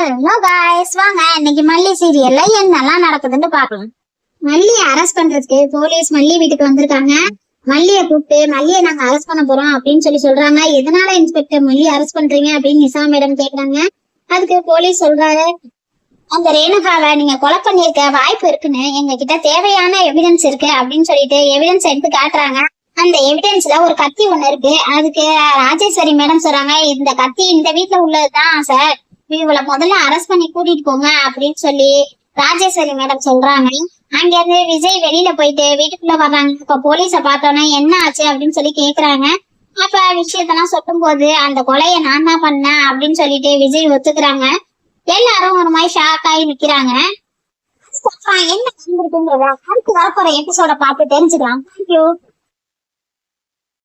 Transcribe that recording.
Hello guys, வாங்க இன்னைக்கு மல்லி சீரியல்ல என்னெல்லாம் நடக்குதுன்னு பாக்கலாம். மல்லிய அரெஸ்ட் பண்றதுக்கு போலீஸ் மல்லி வீட்டுக்கு வந்திருக்காங்க. மல்லிய கூப்பிட்டு மல்லிய நாங்க அரெஸ்ட் பண்ண போறோம் அப்படின்னு சொல்றாங்க. எதனால இன்ஸ்பெக்டர் மல்லி அரெஸ்ட் பண்றீங்க அப்படின்னு நிசா மேடம் கேக்குறாங்க. அதுக்கு போலீஸ் சொல்றாரு, அந்த ரேணுகாவை நீங்க கொலை பண்ணிருக்க வாய்ப்பு இருக்குன்னு எங்க கிட்ட தேவையான எவிடன்ஸ் இருக்கு அப்படின்னு சொல்லிட்டு எவிடன்ஸ் எடுத்து காட்டுறாங்க. அந்த எவிடன்ஸ்ல ஒரு கத்தி ஒண்ணு இருக்கு. அதுக்கு ராஜேஸ்வரி மேடம் சொல்றாங்க, இந்த கத்தி இந்த வீட்டுல உள்ளதுதான் சார், இவளை முதல்ல அரெஸ்ட் பண்ணி கூட்டிட்டு போங்க அப்படின்னு சொல்லி ராஜேஸ்வரி மேடம் சொல்றாங்க. அங்க இருந்து விஜய் வெளியில போயிட்டு வீட்டுக்குள்ள வர்றாங்க. இப்ப போலீஸ பார்த்தோன்னா என்ன ஆச்சு அப்படின்னு சொல்லி கேக்குறாங்க. அப்ப விஷயத்தெல்லாம் சொல்லும் போது அந்த கொலைய நான் தான் பண்ணேன் அப்படின்னு சொல்லிட்டு விஜய் ஒத்துக்குறாங்க. எல்லாரும் ஒரு மாதிரி ஷாக் ஆகி நிக்கிறாங்க. என்ன நடந்திருக்குங்கிறத அடுத்து வரப்போற எபிசோட பார்த்து தெரிஞ்சுக்கலாம். தேங்க்யூ.